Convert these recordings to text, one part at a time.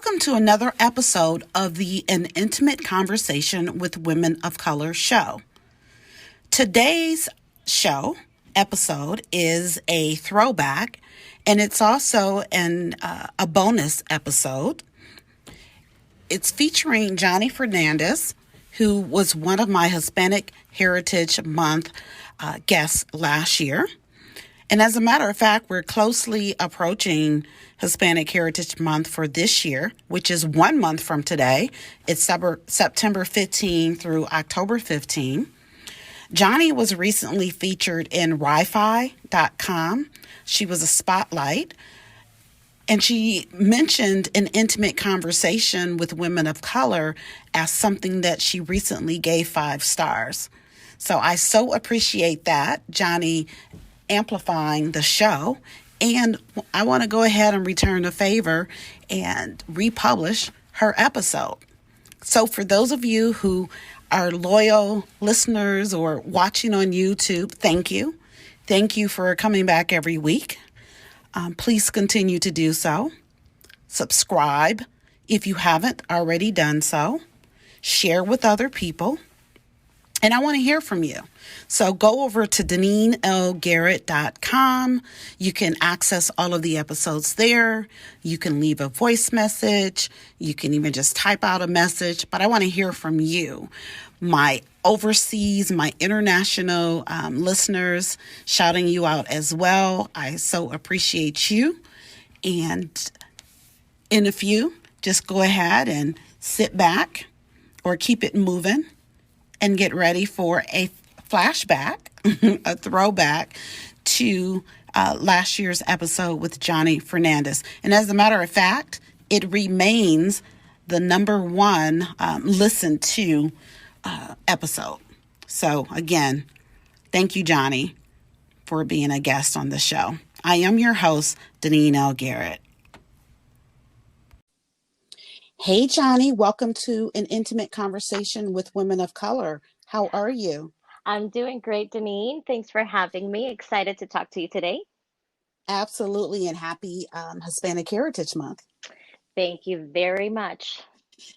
Welcome to another episode of the An Intimate Conversation with Women of Color show. Today's show episode is a throwback, and it's also a bonus episode. It's featuring Jannie Fernandez, who was one of my Hispanic Heritage Month guests last year. And as a matter of fact, we're closely approaching Hispanic Heritage Month for this year, which is 1 month from today. It's September 15 through October 15. Jannie was recently featured in Wi-Fi.com. She was a spotlight, and she mentioned an intimate conversation with women of color as something that she recently gave 5 stars. So I so appreciate that, Jannie, amplifying the show, and I want to go ahead and return the favor and republish her episode. So for those of you who are loyal listeners or watching on YouTube, thank you. Thank you for coming back every week. Please continue to do so. Subscribe if you haven't already done so. Share with other people. And I want to hear from you. So go over to DeneenLGarrett.com. You can access all of the episodes there. You can leave a voice message. You can even just type out a message. But I want to hear from you. My overseas, my international listeners, shouting you out as well. I so appreciate you. And in a few, just go ahead and sit back or keep it moving and get ready for a flashback, a throwback to last year's episode with Jannie Fernandez. And as a matter of fact, it remains the number 1 listened to episode. So again, thank you, Jannie, for being a guest on the show. I am your host, Deneen Garrett. Hey, Jannie, welcome to An Intimate Conversation with Women of Color. How are you? I'm doing great, Deneen. Thanks for having me. Excited to talk to you today. Absolutely, and happy Hispanic Heritage Month. Thank you very much.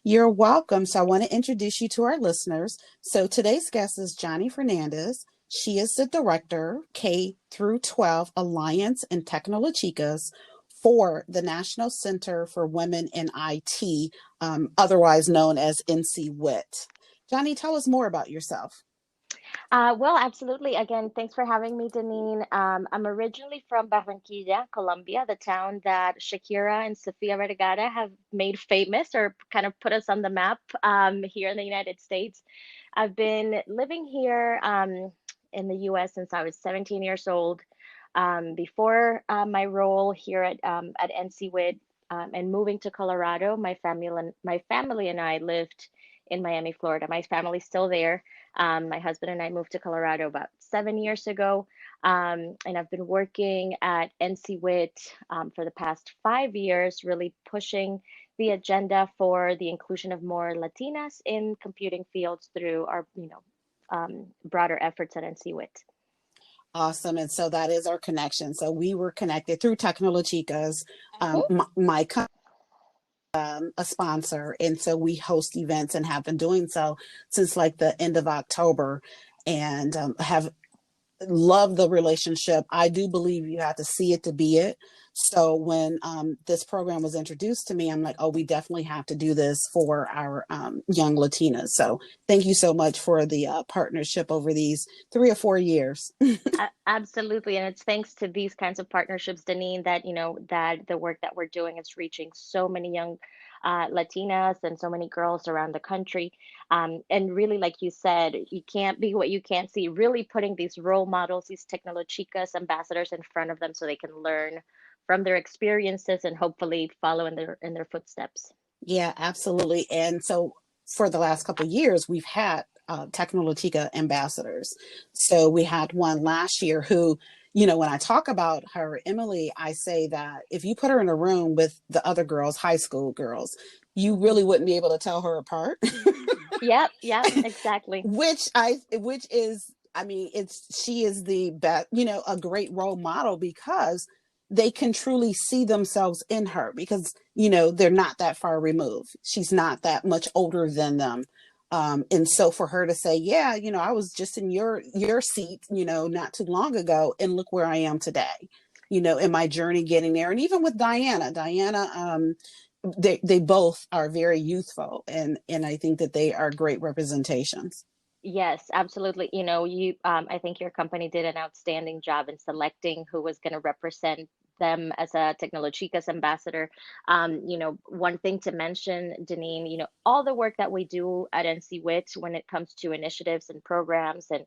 You're welcome. So I want to introduce you to our listeners. So today's guest is Jannie Fernandez. She is the director, K through 12 Alliance TECHNOLOchicas for the National Center for Women in IT, otherwise known as NCWIT. Jannie, tell us more about yourself. Well, absolutely. Again, thanks for having me, Deneen. I'm originally from Barranquilla, Colombia, the town that Shakira and Sofia Vergara have made famous or kind of put us on the map here in the United States. I've been living here in the U.S. since I was 17 years old. Before my role here at NCWIT and moving to Colorado, my family and I lived in Miami, Florida. My family's still there. My husband and I moved to Colorado about 7 years ago, and I've been working at NCWIT for the past 5 years, really pushing the agenda for the inclusion of more Latinas in computing fields through our, broader efforts at NCWIT. Awesome. And so that is our connection. So we were connected through TECHNOLOchicas. My company, a sponsor. And so we host events and have been doing so since like the end of October, and have loved the relationship. I do believe you have to see it to be it. So when this program was introduced to me, I'm like, oh, we definitely have to do this for our young Latinas. So thank you so much for the partnership over these 3 or 4 years. Absolutely. And it's thanks to these kinds of partnerships, Deneen, that, that the work that we're doing is reaching so many young Latinas and so many girls around the country. And really, like you said, you can't be what you can't see, really putting these role models, these TECHNOLOchicas ambassadors in front of them so they can learn from their experiences and hopefully follow in their footsteps. Yeah, absolutely. And so for the last couple of years, we've had TECHNOLOchica ambassadors. So we had one last year who, when I talk about her, Emily, I say that if you put her in a room with the other girls, high school girls, you really wouldn't be able to tell her apart. Yep, exactly. She is the best, a great role model, because they can truly see themselves in her because, you know, they're not that far removed. She's not that much older than them. And so for her to say, yeah, you know, I was just in your seat, you know, not too long ago, and look where I am today, you know, in my journey getting there. And even with Diana, they both are very youthful, and I think that they are great representations. Yes, absolutely. You know, I think your company did an outstanding job in selecting who was going to represent them as a TECHNOLOchicas ambassador. You know, one thing to mention, Deneen, you know, all the work that we do at NCWIT when it comes to initiatives and programs and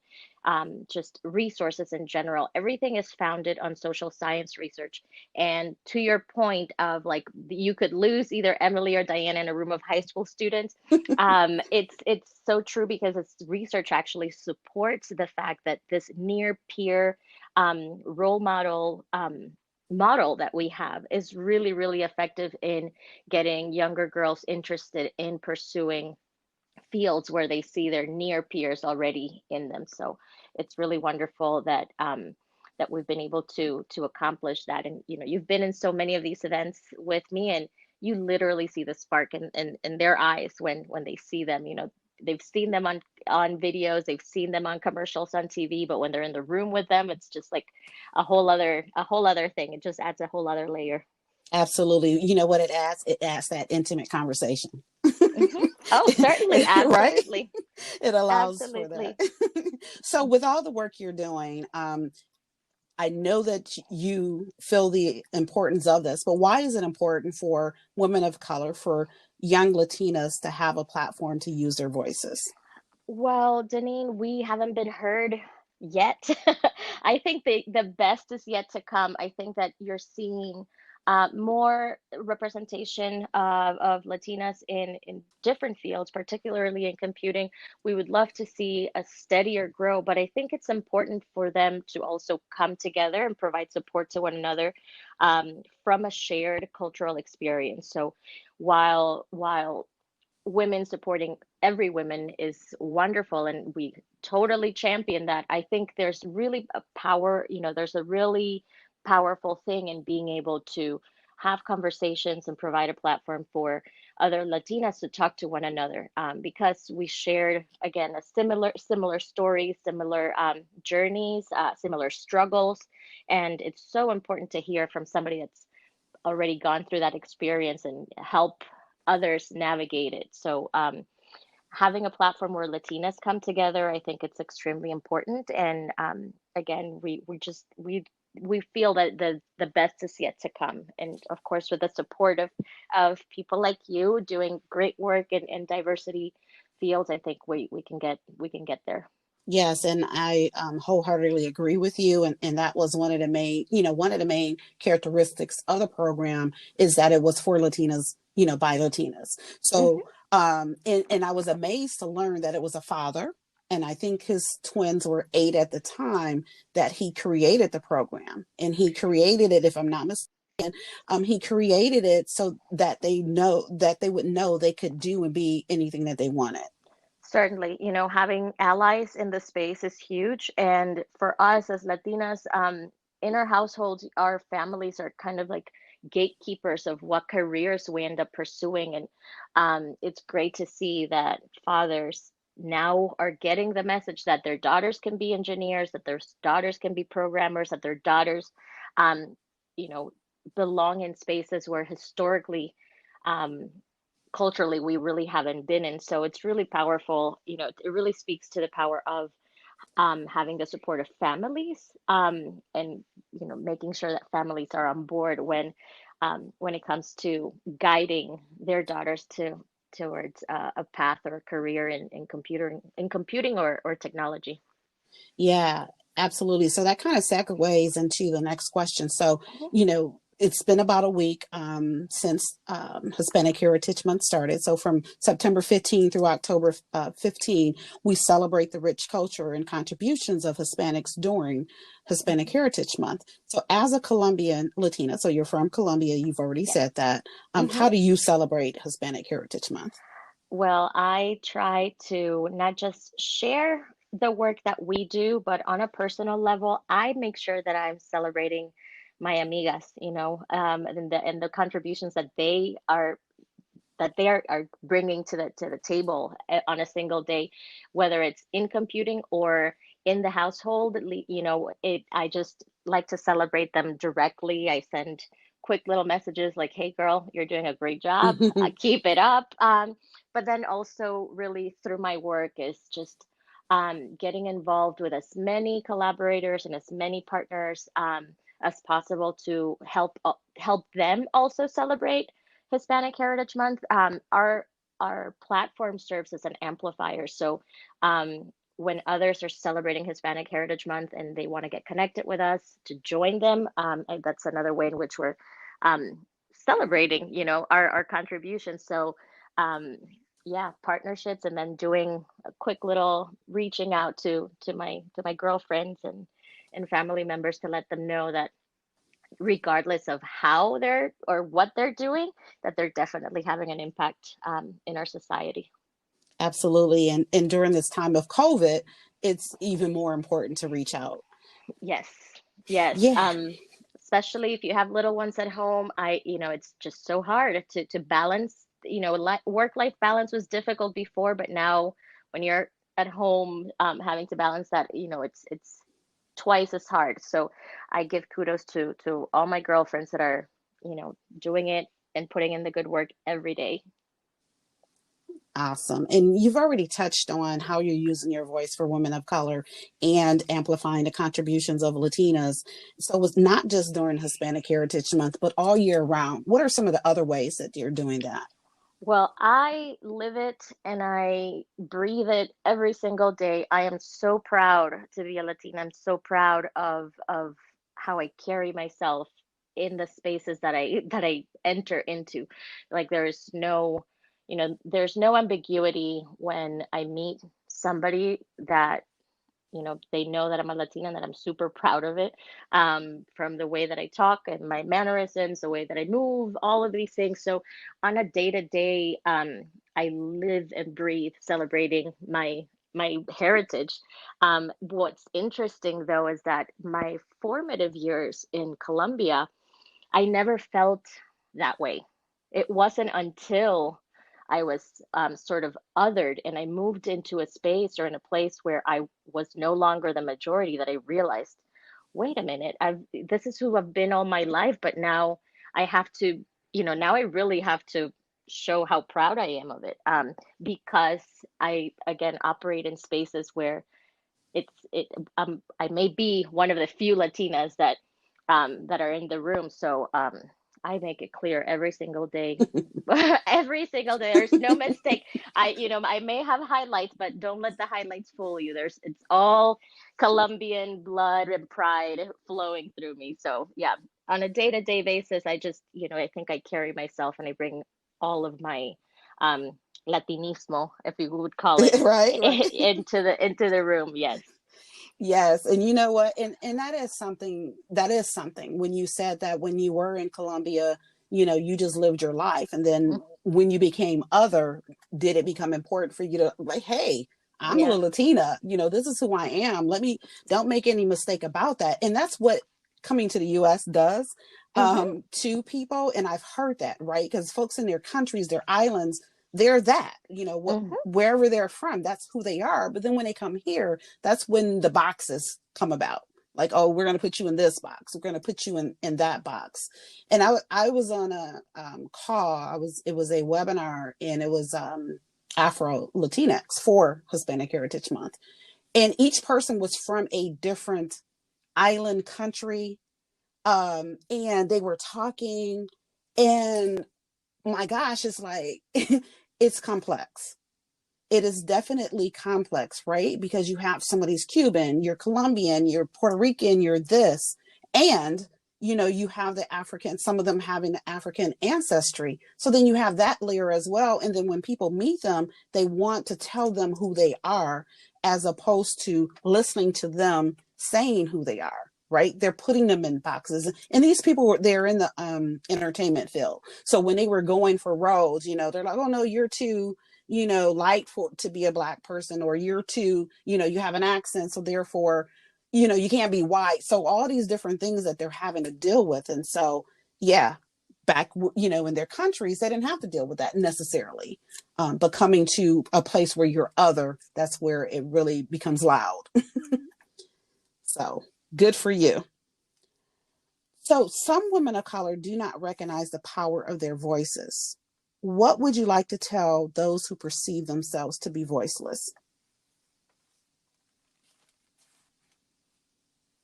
just resources in general, everything is founded on social science research. And to your point of like, you could lose either Emily or Diana in a room of high school students. It's so true because its research actually supports the fact that this near peer role model that we have is really, really effective in getting younger girls interested in pursuing fields where they see their near peers already in them. So it's really wonderful that that we've been able to accomplish that. And you know, you've been in so many of these events with me, and you literally see the spark in their eyes when they see them. You know, they've seen them on videos, they've seen them on commercials on TV, but when they're in the room with them, it's just like a whole other thing. It just adds a whole other layer. Absolutely. You know what it adds? It adds that intimate conversation. Hmm. Oh, certainly, Right? absolutely, It allows for that. absolutely. So, with all the work you're doing, I know that you feel the importance of this, but why is it important for women of color, for young Latinas to have a platform to use their voices? Well, Deneen, we haven't been heard yet. I think the best is yet to come. I think that you're seeing more representation of Latinas in different fields, particularly in computing. We would love to see a steadier grow, but I think it's important for them to also come together and provide support to one another from a shared cultural experience. So while women supporting every woman is wonderful and we totally champion that. I think there's really a power, you know, there's a really powerful thing in being able to have conversations and provide a platform for other Latinas to talk to one another because we shared again a similar stories, similar journeys, similar struggles, and it's so important to hear from somebody that's already gone through that experience and help others navigate it. So having a platform where Latinas come together, I think it's extremely important. And again, we feel that the best is yet to come. And of course, with the support of people like you doing great work in diversity fields, I think we can get there. Yes, and I wholeheartedly agree with you. And that was one of the main, you know, one of the main characteristics of the program is that it was for Latinas, you know, by Latinas. So, Hmm. and I was amazed to learn that it was a father, and I think his twins were 8 at the time that he created the program, and he created it, if I'm not mistaken. He created it so that they would know they could do and be anything that they wanted. Certainly, you know, having allies in the space is huge. And for us as Latinas, in our households, our families are kind of like gatekeepers of what careers we end up pursuing. And it's great to see that fathers now are getting the message that their daughters can be engineers, that their daughters can be programmers, that their daughters, um, you know, belong in spaces where historically, um, culturally we really haven't been in. So it's really powerful. You know, it really speaks to the power of having the support of families and you know making sure that families are on board when it comes to guiding their daughters towards a path or a career in computing or technology. Yeah, absolutely. So that kind of segues into the next question. So, Mhm. you know, it's been about a week since Hispanic Heritage Month started. So from September 15 through October 15, we celebrate the rich culture and contributions of Hispanics during Hispanic Mhm. Heritage Month. So as a Colombian Latina, so you're from Colombia, you've already Yes. said that. Hmm. How do you celebrate Hispanic Heritage Month? Well, I try to not just share the work that we do, but on a personal level, I make sure that I'm celebrating my amigas, and the contributions that they are bringing to the table on a single day, whether it's in computing or in the household. I just like to celebrate them directly. I send quick little messages like, "Hey, girl, you're doing a great job. Keep it up." But then also, really through my work, is just getting involved with as many collaborators and as many partners as possible to help them also celebrate Hispanic Heritage Month. Our platform serves as an amplifier. So when others are celebrating Hispanic Heritage Month and they want to get connected with us to join them, and that's another way in which we're celebrating, our contributions. So yeah, partnerships, and then doing a quick little reaching out to my girlfriends and family members to let them know that regardless of how they're or what they're doing, that they're definitely having an impact in our society. Absolutely. And during this time of COVID, it's even more important to reach out. Yes, yes. Yeah. Especially if you have little ones at home, it's just so hard to balance. Work-life balance was difficult before, but now when you're at home, having to balance that, it's twice as hard. So I give kudos to all my girlfriends that are, doing it and putting in the good work every day. Awesome. And you've already touched on how you're using your voice for women of color and amplifying the contributions of Latinas. So it's not just during Hispanic Heritage Month, but all year round. What are some of the other ways that you're doing that? Well, I live it and I breathe it every single day. I am so proud to be a Latina. I'm so proud of how I carry myself in the spaces that I enter into. Like there's no ambiguity when I meet somebody that they know that I'm a Latina and that I'm super proud of it. From the way that I talk and my mannerisms, the way that I move, all of these things. So on a day to day, I live and breathe celebrating my heritage. What's interesting though is that my formative years in Colombia, I never felt that way. It wasn't until I was sort of othered and I moved into a space or in a place where I was no longer the majority that I realized, wait a minute, this is who I've been all my life, but now I have to, now I really have to show how proud I am of it, because I again operate in spaces where I may be one of the few Latinas that are in the room. So I make it clear every single day. Every single day. There's no mistake. I may have highlights, but don't let the highlights fool you. It's all Colombian blood and pride flowing through me. So yeah, on a day-to-day basis, I just, I think I carry myself and I bring all of my um Latinismo, if you would call it, Right, right. into the room. Yes. Yes. And you know what? And that is something when you said that when you were in Colombia, you just lived your life. And then when you became other, did it become important for you to like, hey, I'm a Yeah. Latina, this is who I am. Don't make any mistake about that. And that's what coming to the US does Hmm. to people. And I've heard that, right? Because folks in their countries, their islands, they're that, Hmm. wherever they're from, that's who they are. But then when they come here, that's when the boxes come about. Like, oh, we're going to put you in this box. We're going to put you in that box. And I was on a call. It was a webinar, and it was Afro Latinx for Hispanic Heritage Month. And each person was from a different island country. And they were talking, and my gosh, it's like, it's complex. It is definitely complex, right? Because you have somebody's Cuban, you're Colombian, you're Puerto Rican, you're this. And, you have the African, some of them having the African ancestry. So then you have that layer as well. And then when people meet them, they want to tell them who they are as opposed to listening to them saying who they are. Right, they're putting them in boxes, and these people they're in the entertainment field. So when they were going for roles, they're like, "Oh no, you're too, light to be a Black person, or you're too, you have an accent, so therefore you can't be white. So all these different things that they're having to deal with. And so, yeah, back, in their countries, they didn't have to deal with that necessarily. But coming to a place where you're other, that's where it really becomes loud. So good for you. So some women of color do not recognize the power of their voices. What would you like to tell those who perceive themselves to be voiceless?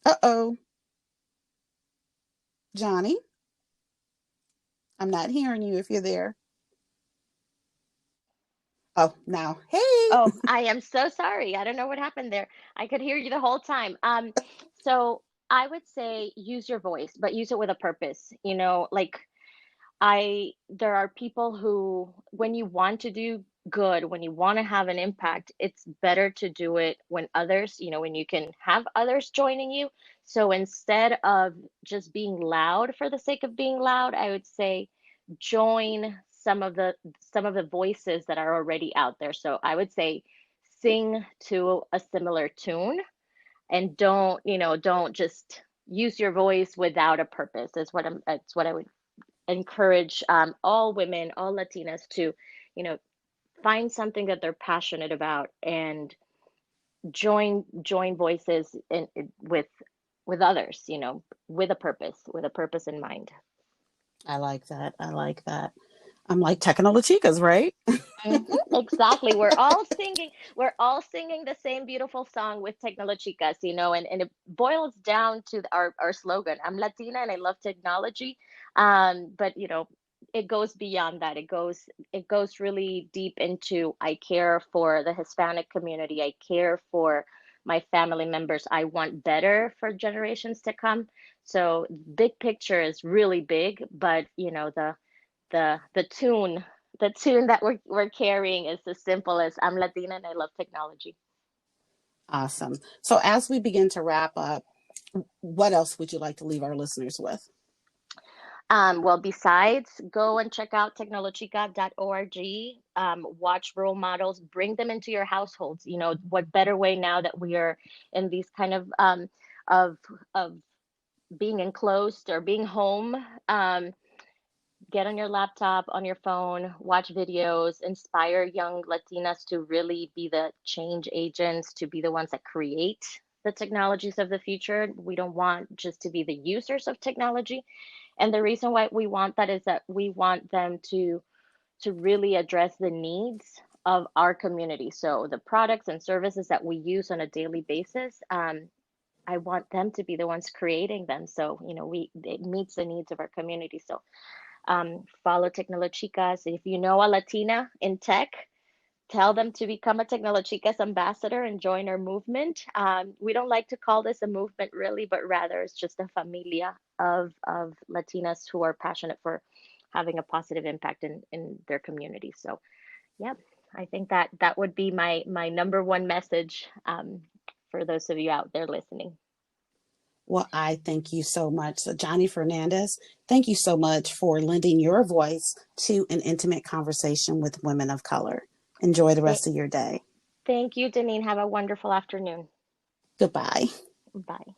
Uh-oh, Johnny, I'm not hearing you if you're there. Oh, now, hey. Oh, I am so sorry. I don't know what happened there. I could hear you the whole time. So I would say use your voice, but use it with a purpose. Like there are people who, when you want to do good, when you want to have an impact, it's better to do it when when you can have others joining you. So instead of just being loud for the sake of being loud, I would say join some of the voices that are already out there. So I would say sing to a similar tune, and don't just use your voice without a purpose. That's what I would encourage all women, all Latinas to, you know, find something that they're passionate about and join voices with others, with a purpose in mind. I like that. I like that. I'm like TECHNOLOchicas, right? Exactly. We're all singing the same beautiful song with Tecnolochicas, and it boils down to our slogan. I'm Latina and I love technology. But it goes beyond that. It goes really deep into I care for the Hispanic community. I care for my family members. I want better for generations to come. So big picture is really big, but the tune that we're carrying is as simple as I'm Latina and I love technology. Awesome. So as we begin to wrap up, what else would you like to leave our listeners with? Well, besides, go and check out technolochica.org. Watch role models, bring them into your households. What better way now that we are in these kind of of being enclosed or being home. Get on your laptop, on your phone, watch videos, inspire young Latinas to really be the change agents, to be the ones that create the technologies of the future. We don't want just to be the users of technology. And the reason why we want that is that we want them to really address the needs of our community. So the products and services that we use on a daily basis, I want them to be the ones creating them. So, it meets the needs of our community. So follow Tecnolochicas. If you know a Latina in tech, tell them to become a Tecnolochicas ambassador and join our movement. We don't like to call this a movement really, but rather it's just a familia of Latinas who are passionate for having a positive impact in their community. So, yeah, I think that would be my number one message for those of you out there listening. Well, I thank you so much. So, Jannie Fernandez, thank you so much for lending your voice to an intimate conversation with women of color. Enjoy the Th- rest of your day. Thank you, Deneen. Have a wonderful afternoon. Goodbye. Bye.